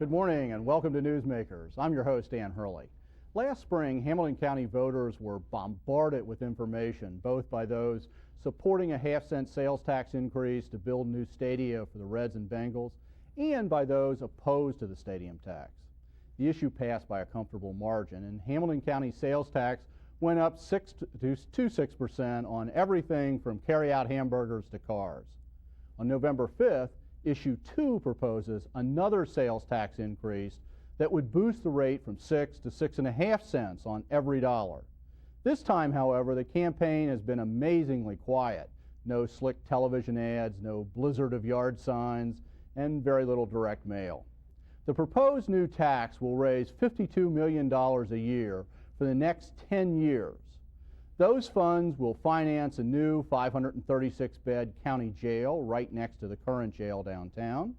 Good morning and welcome to Newsmakers. I'm your host, Dan Hurley. Last spring, Hamilton County voters were bombarded with information, both by those supporting a half-cent sales tax increase to build new stadia for the Reds and Bengals, and by those opposed to the stadium tax. The issue passed by a comfortable margin, and Hamilton County sales tax went up 6% on everything from carry-out hamburgers to cars. On November 5th, Issue 2 proposes another sales tax increase that would boost the rate from 6 to 6.5 cents on every dollar. This time, however, the campaign has been amazingly quiet. No slick television ads, no blizzard of yard signs, and very little direct mail. The proposed new tax will raise $52 million a year for the next 10 years. Those funds will finance a new 536-bed county jail right next to the current jail downtown,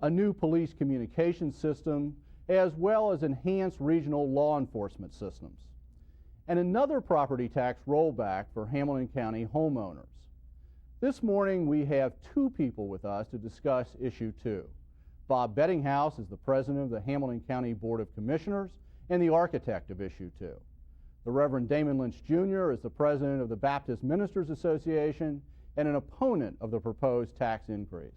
a new police communications system, as well as enhanced regional law enforcement systems, and another property tax rollback for Hamilton County homeowners. This morning we have two people with us to discuss Issue 2. Bob Bedinghaus is the president of the Hamilton County Board of Commissioners and the architect of Issue 2. The Reverend Damon Lynch, Jr. is the president of the Baptist Ministers Association and an opponent of the proposed tax increase.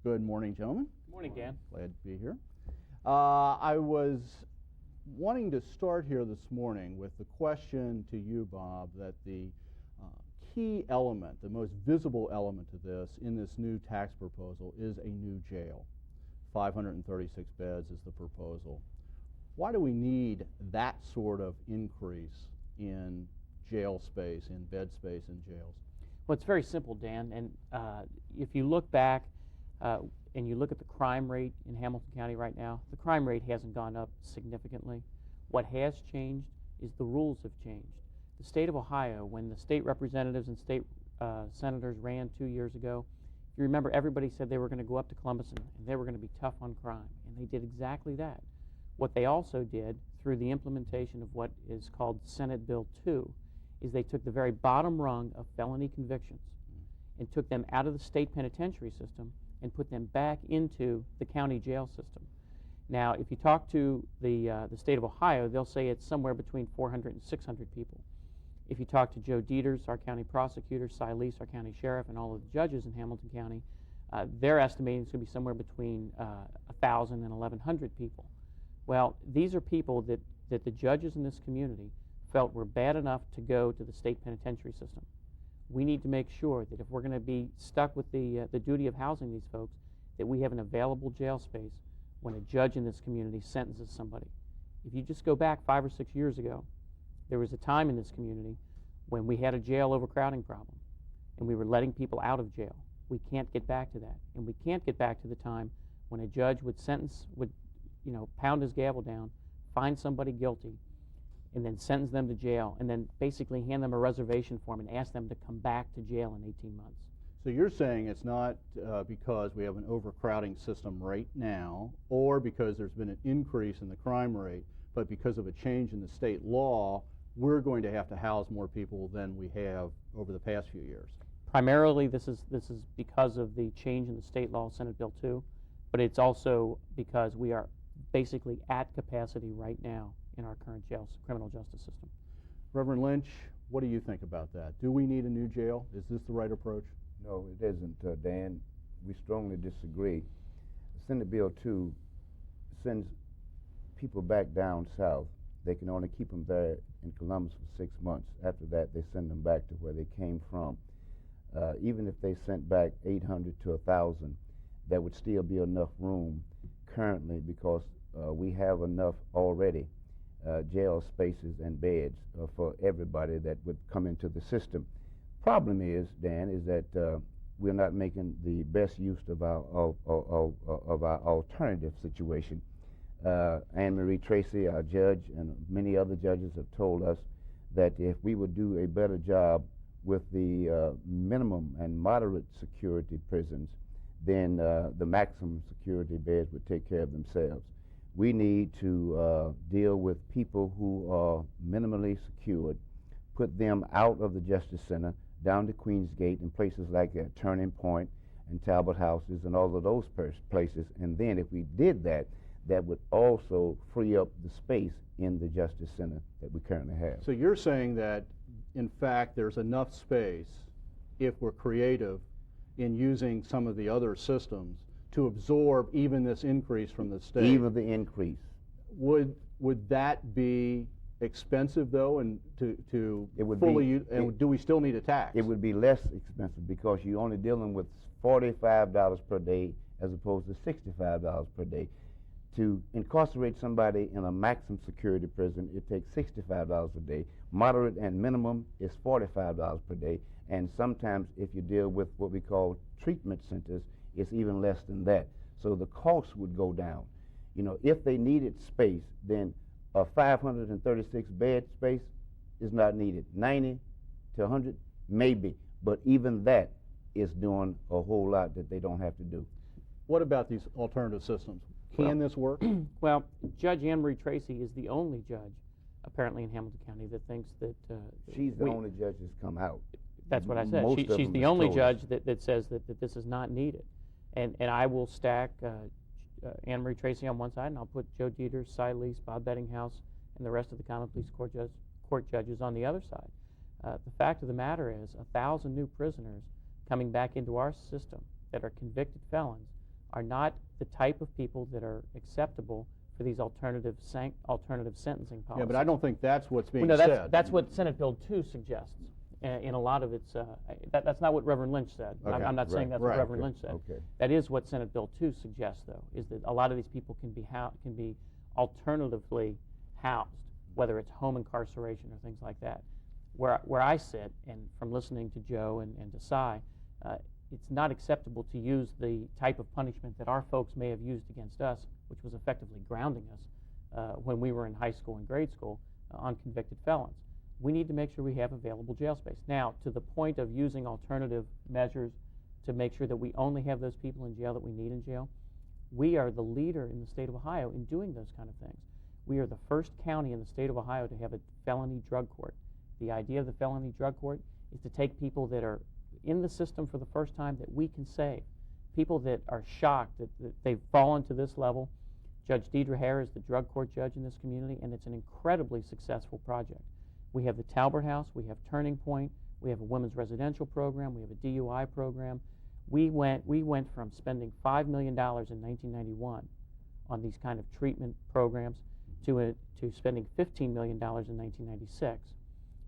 Good morning, gentlemen. Good morning, Dan. Glad to be here. I was wanting to start here this morning with the question to you, Bob, that the key element, the most visible element to this in this new tax proposal is a new jail. 536 beds is the proposal. Why do we need that sort of increase in jail space, in bed space in jails? Well, it's very simple, Dan. And if you look back and you look at the crime rate in Hamilton County right now, the crime rate hasn't gone up significantly. What has changed is the rules have changed. The state of Ohio, when the state representatives and state senators ran 2 years ago, if you remember, everybody said they were going to go up to Columbus and they were going to be tough on crime. And they did exactly that. What they also did through the implementation of what is called Senate Bill 2 is they took the very bottom rung of felony convictions and took them out of the state penitentiary system and put them back into the county jail system. Now, if you talk to the state of Ohio, they'll say it's somewhere between 400 and 600 people. If you talk to Joe Dieters, our county prosecutor, Cy Lease, our county sheriff, and all of the judges in Hamilton County, they're estimating it's going to be somewhere between 1,000 and 1,100 people. Well, these are people that the judges in this community felt were bad enough to go to the state penitentiary system. We need to make sure that if we're going to be stuck with the duty of housing these folks, that we have an available jail space when a judge in this community sentences somebody. If you just go back 5 or 6 years ago, there was a time in this community when we had a jail overcrowding problem, and we were letting people out of jail. We can't get back to that, and we can't get back to the time when a judge would pound his gavel down, find somebody guilty, and then sentence them to jail, and then basically hand them a reservation form and ask them to come back to jail in 18 months. So you're saying it's not because we have an overcrowding system right now, or because there's been an increase in the crime rate, but because of a change in the state law, we're going to have to house more people than we have over the past few years. Primarily, this is because of the change in the state law, Senate Bill 2, but it's also because we are basically at capacity right now in our current criminal justice system. Reverend Lynch, what do you think about that? Do we need a new jail? Is this the right approach? No, it isn't, Dan. We strongly disagree. Senate Bill 2 sends people back down south. They can only keep them there in Columbus for 6 months. After that, they send them back to where they came from. Even if they sent back 800 to 1,000, there would still be enough room currently because we have enough already jail spaces and beds for everybody that would come into the system. Problem is, Dan, is that we're not making the best use of our alternative situation. Anne Marie Tracy, our judge, and many other judges have told us that if we would do a better job with the minimum and moderate security prisons, then the maximum security beds would take care of themselves. We need to deal with people who are minimally secured, put them out of the Justice Center, down to Queensgate and places like that, Turning Point and Talbot Houses and all of those places. And then if we did that, that would also free up the space in the Justice Center that we currently have. So you're saying that, in fact, there's enough space, if we're creative, in using some of the other systems to absorb even this increase from the state? Even the increase. Would that be expensive, though, and to It would fully be, and do we still need a tax? It would be less expensive because you're only dealing with $45 per day as opposed to $65 per day. To incarcerate somebody in a maximum security prison, it takes $65 a day. Moderate and minimum is $45 per day, and sometimes if you deal with what we call treatment centers, it's even less than that. So the cost would go down. You know, if they needed space, then a 536 bed space is not needed. 90 to 100, maybe, but even that is doing a whole lot that they don't have to do. What about these alternative systems? Can this work? Well, Judge Anne Marie Tracy is the only judge, apparently in Hamilton County, that thinks that She's the only judge that's come out. That's what I said. Most of She's them the has only told us. judge that says that this is not needed. And I will stack Anne Marie Tracy on one side, and I'll put Joe Dieter, Cy Lease, Bob Bedinghaus, and the rest of the common police court judges on the other side. The fact of the matter is 1,000 new prisoners coming back into our system that are convicted felons are not the type of people that are acceptable for these alternative sentencing policies. Yeah, but I don't think that's what's being no, said. that's what Senate Bill 2 suggests. In a lot of its, that's not what Reverend Lynch said. Okay, I'm not saying that's what Reverend okay, Lynch said. okay. That is what Senate Bill 2 suggests, though, is that a lot of these people can be alternatively housed, whether it's home incarceration or things like that. Where I sit, and from listening to Joe and to Cy, it's not acceptable to use the type of punishment that our folks may have used against us, which was effectively grounding us when we were in high school and grade school on convicted felons. We need to make sure we have available jail space. Now, to the point of using alternative measures to make sure that we only have those people in jail that we need in jail, we are the leader in the state of Ohio in doing those kind of things. We are the first county in the state of Ohio to have a felony drug court. The idea of the felony drug court is to take people that are in the system for the first time that we can save, people that are shocked that they've fallen to this level. Judge Deidre Hare is the drug court judge in this community, and it's an incredibly successful project. We have the Talbert House, we have Turning Point, we have a women's residential program, we have a DUI program. We went from spending $5 million in 1991 on these kind of treatment programs to spending $15 million in 1996.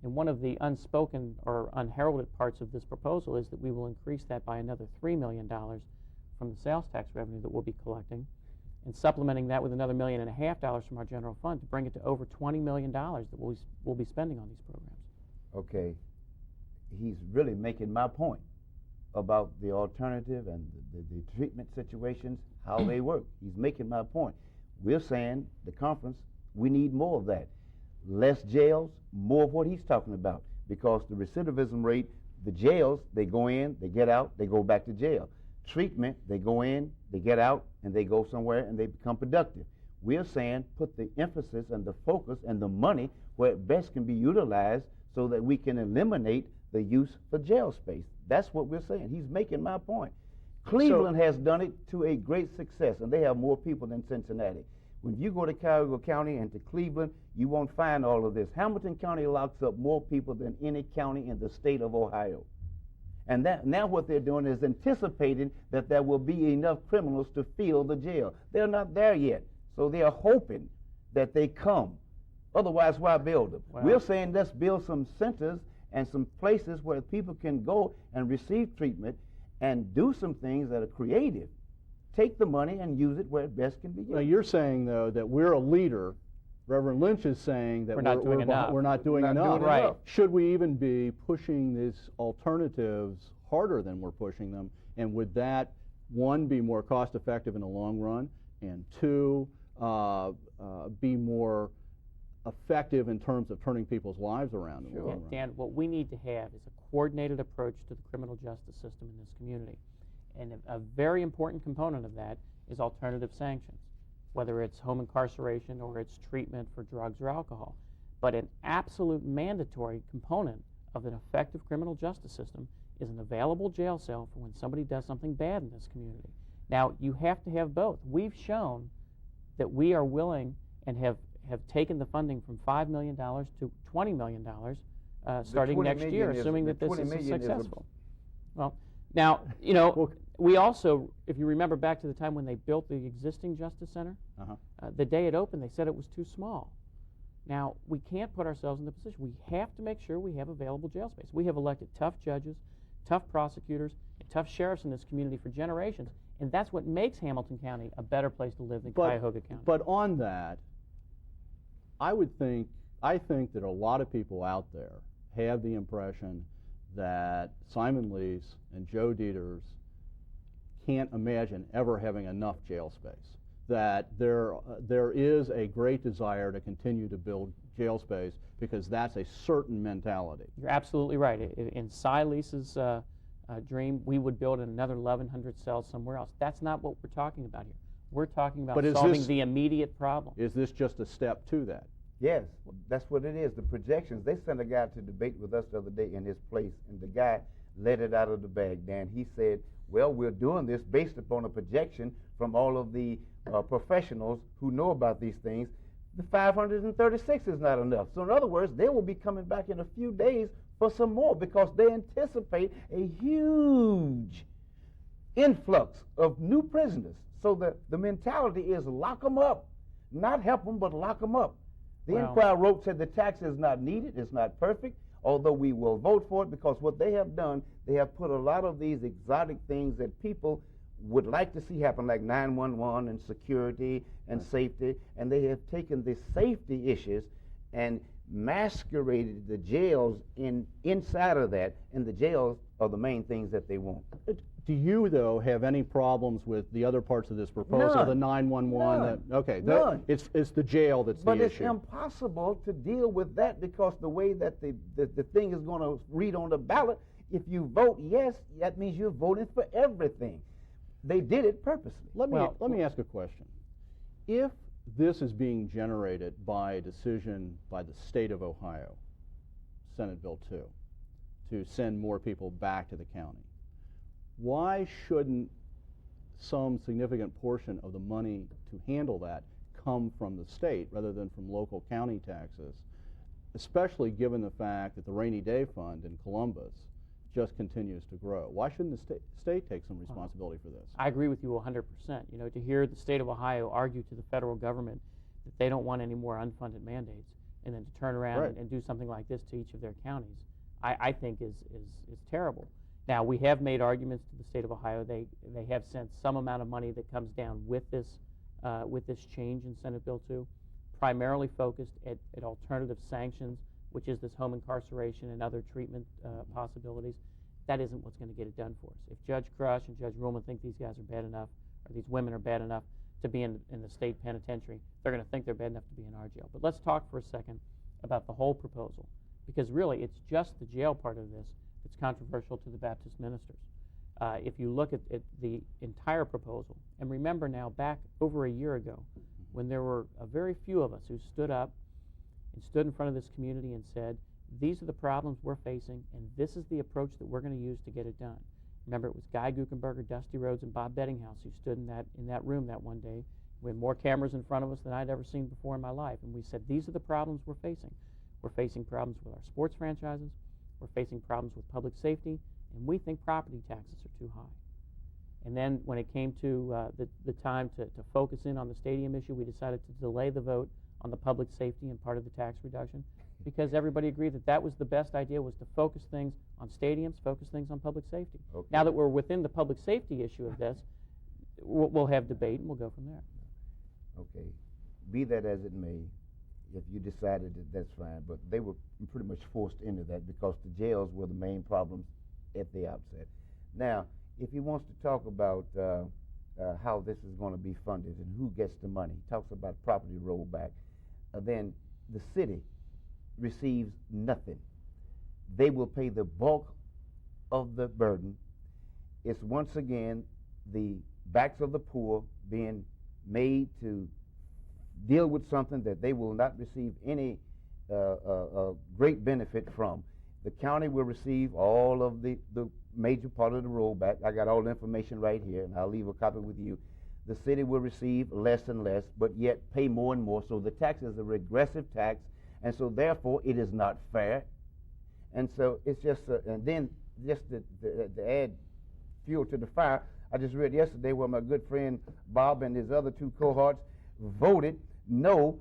And one of the unspoken or unheralded parts of this proposal is that we will increase that by another $3 million from the sales tax revenue that we'll be collecting, and supplementing that with another $1.5 million from our general fund to bring it to over $20 million that we'll be spending on these programs. Okay, he's really making my point about the alternative and the treatment situations, how they work. He's making my point. We're saying, the conference, we need more of that. Less jails, more of what he's talking about, because the recidivism rate, the jails, they go in, they get out, they go back to jail. Treatment, they go in, they get out, and they go somewhere and they become productive. We're saying put the emphasis and the focus and the money where it best can be utilized so that we can eliminate the use for jail space. That's what we're saying. He's making my point. Cleveland has done it to a great success, and they have more people than Cincinnati. When you go to Cuyahoga County and to Cleveland, you won't find all of this. Hamilton County locks up more people than any county in the state of Ohio. And now what they're doing is anticipating that there will be enough criminals to fill the jail. They're not there yet, so they are hoping that they come. Otherwise, why build them? Wow. We're saying let's build some centers and some places where people can go and receive treatment and do some things that are creative. Take the money and use it where it best can be used. Now, you're saying, though, that we're a leader. Reverend Lynch is saying that We're not doing enough. We're not doing enough. Right. enough. Should we even be pushing these alternatives harder than we're pushing them? And would that, one, be more cost effective in the long run, and two, be more effective in terms of turning people's lives around in the long run? Dan, what we need to have is a coordinated approach to the criminal justice system in this community. And a very important component of that is alternative sanctions, whether it's home incarceration or it's treatment for drugs or alcohol. But an absolute mandatory component of an effective criminal justice system is an available jail cell for when somebody does something bad in this community. Now, you have to have both. We've shown that we are willing and have taken the funding from $5 million to $20 million starting next year, assuming that this is successful. Well, now, you know, we also, if you remember back to the time when they built the existing Justice Center, the day it opened, they said it was too small. Now, we can't put ourselves in the position. We have to make sure we have available jail space. We have elected tough judges, tough prosecutors, and tough sheriffs in this community for generations, and that's what makes Hamilton County a better place to live than Cuyahoga County. But on that, I think that a lot of people out there have the impression that Simon Lease and Joe Dieters can't imagine ever having enough jail space, that there is a great desire to continue to build jail space because that's a certain mentality. You're absolutely right. In Cy Lease's dream, we would build another 1,100 cells somewhere else. That's not what we're talking about here. We're talking about solving the immediate problem. Is this just a step to that? Yes, that's what it is. The projections, they sent a guy to debate with us the other day in his place, and the guy let it out of the bag, Dan. He said, well, we're doing this based upon a projection from all of the professionals who know about these things. The 536 is not enough. So in other words, they will be coming back in a few days for some more because they anticipate a huge influx of new prisoners. So the mentality is lock them up, not help them, but lock them up. The Inquirer wrote, said the tax is not needed, it's not perfect, although we will vote for it because what they have done, they have put a lot of these exotic things that people would like to see happen, like 911 and security and safety, and they have taken the safety issues and masqueraded the jails inside of that, and the jails are the main things that they want. Do you, though, have any problems with the other parts of this proposal, None. the 911? None. Okay, None. It's the jail that's but the it's issue. impossible to deal with that because the way that the thing is going to read on the ballot, if you vote yes, that means you're voting for everything. They did it purposely. Let me ask a question. If this is being generated by a decision by the state of Ohio, Senate Bill 2, to send more people back to the county, why shouldn't some significant portion of the money to handle that come from the state rather than from local county taxes, especially given the fact that the rainy day fund in Columbus just continues to grow? Why shouldn't the state take some responsibility for this? I agree with you 100%. You know, to hear the state of Ohio argue to the federal government that they don't want any more unfunded mandates and then to turn around and do something like this to each of their counties, I think is terrible. Now, we have made arguments to the state of Ohio. They have sent some amount of money that comes down with this change in Senate Bill 2, primarily focused at alternative sanctions, which is this home incarceration and other treatment possibilities. That isn't what's going to get it done for us. If Judge Crush and Judge Ruhlman think these guys are bad enough, or these women are bad enough to be in the state penitentiary, they're going to think they're bad enough to be in our jail. But let's talk for a second about the whole proposal, because really it's just the jail part of this that's controversial to the Baptist ministers. If you look at the entire proposal, and remember now back over a year ago when there were a very few of us who stood up and stood in front of this community and said, these are the problems we're facing, and this is the approach that we're going to use to get it done. Remember, it was Guy Guckenberger, Dusty Rhodes, and Bob Bedinghaus who stood in that room that one day. We had more cameras in front of us than I'd ever seen before in my life, and we said, these are the problems we're facing. We're facing problems with our sports franchises, we're facing problems with public safety, and we think property taxes are too high. And then when it came to the time to focus in on the stadium issue, we decided to delay the vote on the public safety and part of the tax reduction because everybody agreed that that was the best idea, was to focus things on stadiums, focus things on public safety. Okay. Now that we're within the public safety issue of this, we'll have debate and we'll go from there. Okay. Be that as it may, if you decided that that's fine, but they were pretty much forced into that because the jails were the main problems at the outset. Now, if he wants to talk about how this is going to be funded and who gets the money, he talks about property rollback, then the city receives nothing. They will pay the bulk of the burden. It's once again the backs of the poor being made to deal with something that they will not receive any great benefit from. The county will receive all of the major part of the rollback. I got all the information right here, and I'll leave a copy with you. the city will receive less and less, but yet pay more and more. So the tax is a regressive tax, and so therefore it is not fair. And so it's just, and then just to add fuel to the fire, I just read yesterday where my good friend Bob and his other two cohorts voted no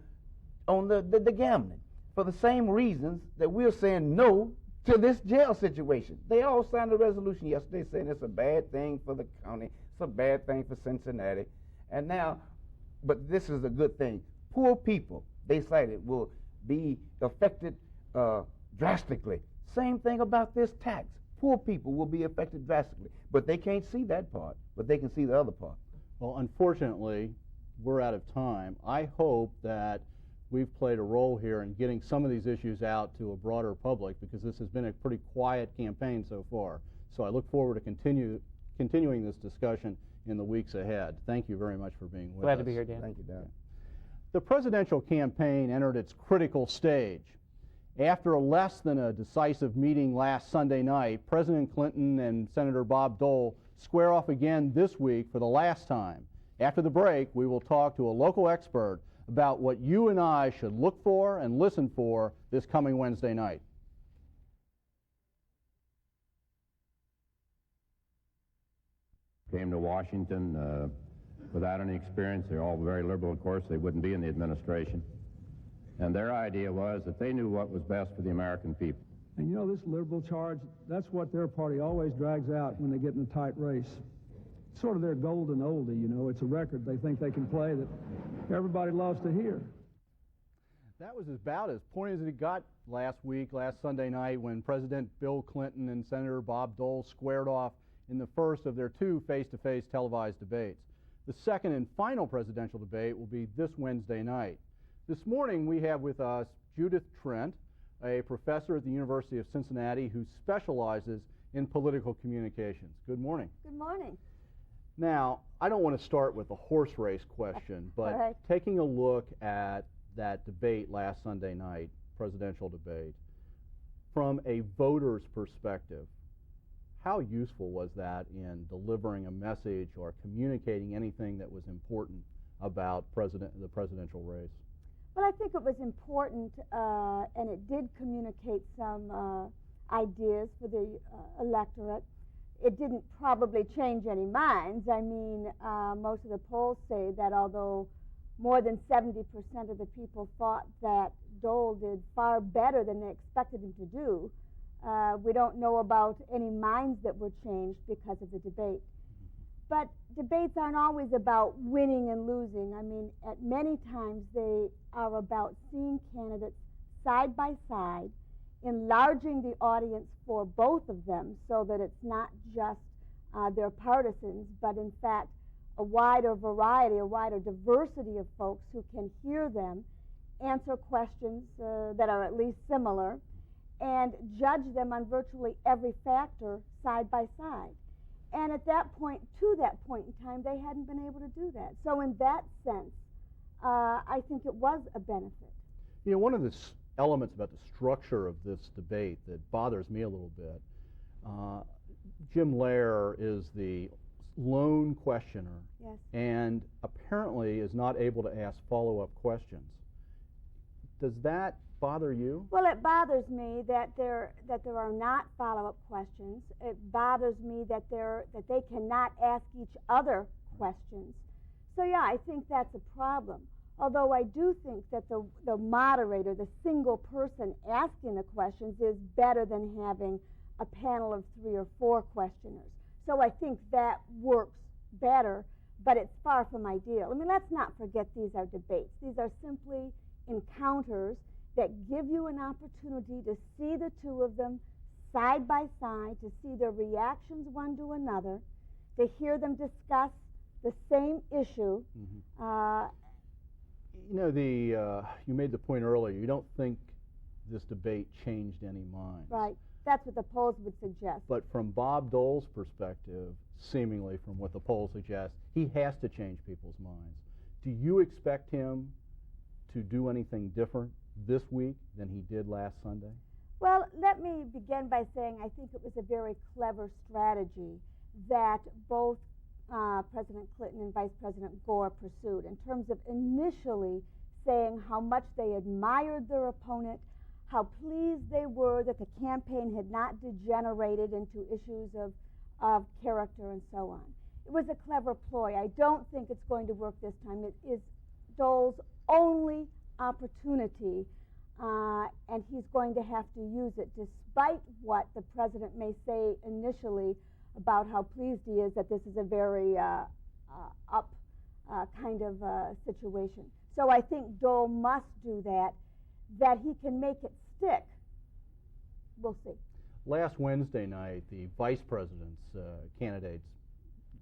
on the gambling for the same reasons that we're saying no to this jail situation. They all signed a resolution yesterday saying it's a bad thing for the county, it's a bad thing for Cincinnati. And now, but this is a good thing. Poor people, they cited, will be affected drastically. Same thing about this tax. Poor people will be affected drastically. But they can't see that part, but they can see the other part. Well, unfortunately, we're out of time. I hope that we've played a role here in getting some of these issues out to a broader public, because this has been a pretty quiet campaign so far. So I look forward to continuing this discussion in the weeks ahead. Thank you very much for being with us. Glad to be here, Dan. Thank you, Dan. The presidential campaign entered its critical stage. After a less than a decisive meeting last Sunday night, President Clinton and Senator Bob Dole square off again this week for the last time. After the break, we will talk to a local expert about what you and I should look for and listen for this coming Wednesday night. Came to Washington without any experience. They're all very liberal, of course. They wouldn't be in the administration. And their idea was that they knew what was best for the American people. And you know, this liberal charge, that's what their party always drags out when they get in a tight race. It's sort of their golden oldie, you know. It's a record they think they can play that everybody loves to hear. That was about as pointy as it got last Sunday night, when President Bill Clinton and Senator Bob Dole squared off in the first of their two face-to-face televised debates. The second and final presidential debate will be this Wednesday night. This morning we have with us Judith Trent, a professor at the University of Cincinnati who specializes in political communications. Good morning. Good morning. Now, I don't want to start with a horse race question, but right. Taking a look at that debate last Sunday night, presidential debate, from a voter's perspective, how useful was that in delivering a message or communicating anything that was important about the presidential race? Well, I think it was important, and it did communicate some ideas for the electorate. It didn't probably change any minds. I mean, most of the polls say that although more than 70% of the people thought that Dole did far better than they expected him to do, we don't know about any minds that were changed because of the debate. But debates aren't always about winning and losing. I mean, at many times they are about seeing candidates side by side, enlarging the audience for both of them so that it's not just their partisans, but in fact a wider variety, a wider diversity of folks who can hear them, answer questions that are at least similar, and judge them on virtually every factor side by side. And at that point, to that point in time, they hadn't been able to do that. So in that sense, I think it was a benefit. You know, one of the elements about the structure of this debate that bothers me a little bit, Jim Lehrer is the lone questioner, Yes. and apparently is not able to ask follow-up questions. Does that bother you? Well, it bothers me that there are not follow-up questions. It bothers me that they cannot ask each other questions. So yeah, I think that's a problem. Although I do think that the moderator, the single person asking the questions, is better than having a panel of 3 or 4 questioners. So I think that works better, but it's far from ideal. I mean, let's not forget these are debates. These are simply encounters that give you an opportunity to see the two of them side by side, to see their reactions one to another, to hear them discuss the same issue. Mm-hmm. You know, you made the point earlier, you don't think this debate changed any minds. Right. That's what the polls would suggest. But from Bob Dole's perspective, seemingly from what the polls suggest, he has to change people's minds. Do you expect him to do anything different this week than he did last Sunday? Well, let me begin by saying I think it was a very clever strategy that both President Clinton and Vice President Gore pursued in terms of initially saying how much they admired their opponent, how pleased they were that the campaign had not degenerated into issues of character and so on. It was a clever ploy. I don't think it's going to work this time. It is Dole's only opportunity, and he's going to have to use it, despite what the president may say initially about how pleased he is that this is a very up kind of situation. So I think Dole must do that. That he can make it stick, we'll see. Last Wednesday night, the vice president's candidates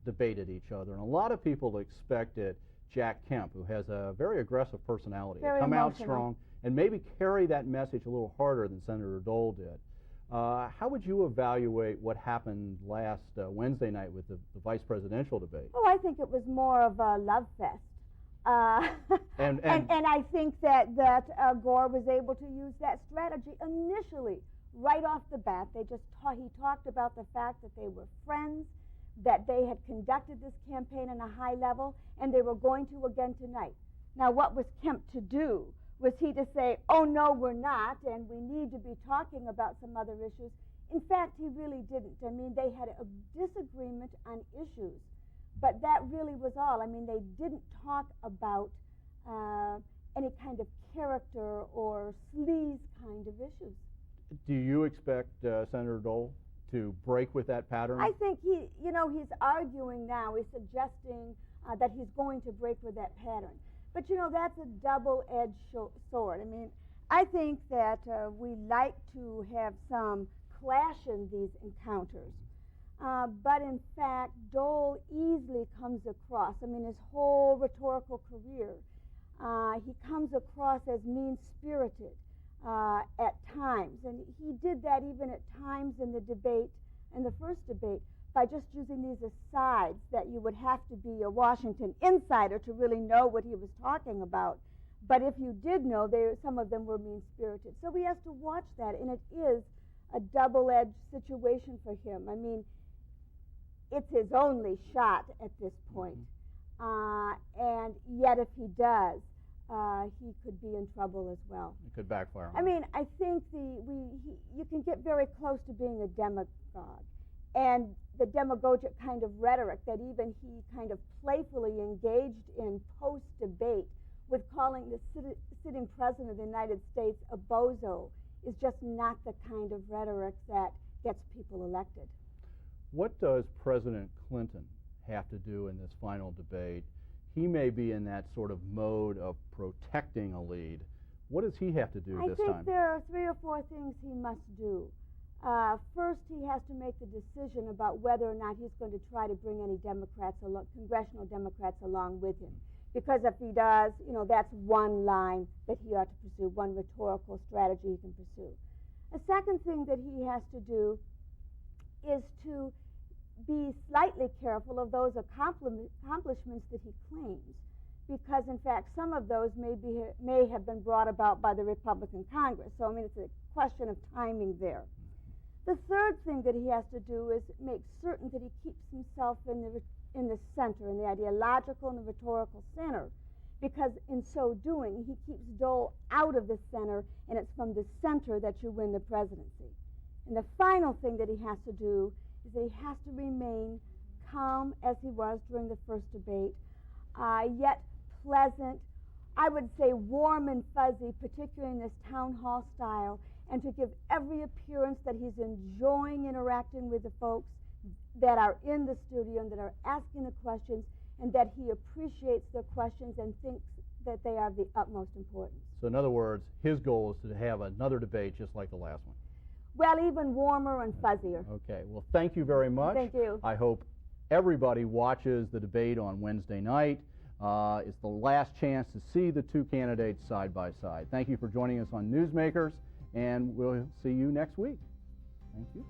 debated each other, and a lot of people expected Jack Kemp, who has a very aggressive personality, to come out strong and maybe carry that message a little harder than Senator Dole did. How would you evaluate what happened last Wednesday night with the vice presidential debate? Oh, I think it was more of a love fest. And I think that Gore was able to use that strategy initially, right off the bat. He talked about the fact that they were friends, that they had conducted this campaign on a high level, and they were going to again tonight. Now, what was Kemp to do? Was he to say, oh, no, we're not, and we need to be talking about some other issues? In fact, he really didn't. I mean, they had a disagreement on issues, but that really was all. I mean, they didn't talk about any kind of character or sleaze kind of issues. Do you expect Senator Dole to break with that pattern? I think he's arguing now, he's suggesting that he's going to break with that pattern. But, that's a double-edged sword. I mean, I think that we like to have some clash in these encounters. But in fact, Dole easily comes across, I mean, his whole rhetorical career, he comes across as mean-spirited at times. And he did that even at times in the debate, in the first debate, by just using these asides that you would have to be a Washington insider to really know what he was talking about. But if you did know, some of them were mean-spirited. So he has to watch that, and it is a double-edged situation for him. I mean, it's his only shot at this point. And yet if he does, he could be in trouble as well. It could backfire on him. I mean, I think you can get very close to being a demagogue. And the demagogic kind of rhetoric that even he kind of playfully engaged in post-debate with calling the sitting president of the United States a bozo is just not the kind of rhetoric that gets people elected. What does President Clinton have to do in this final debate? He may be in that sort of mode of protecting a lead. What does he have to do this time? I think there are 3 or 4 things he must do. First, he has to make the decision about whether or not he's going to try to bring any congressional Democrats along with him. Because if he does, that's one line that he ought to pursue, one rhetorical strategy he can pursue. A second thing that he has to do is to be slightly careful of those accomplishments that he claims, because in fact some of those may have been brought about by the Republican Congress. So I mean, it's a question of timing there. The third thing that he has to do is make certain that he keeps himself in the center, in the ideological and the rhetorical center, because in so doing he keeps Dole out of the center, and it's from the center that you win the presidency. And the final thing that he has to do is that he has to remain calm, as he was during the first debate, yet pleasant, I would say warm and fuzzy, particularly in this town hall style, and to give every appearance that he's enjoying interacting with the folks that are in the studio and that are asking the questions, and that he appreciates their questions and thinks that they are of the utmost importance. So in other words, his goal is to have another debate just like the last one. Well, even warmer and fuzzier. Okay. Well, thank you very much. Thank you. I hope everybody watches the debate on Wednesday night. It's the last chance to see the 2 candidates side by side. Thank you for joining us on Newsmakers, and we'll see you next week. Thank you.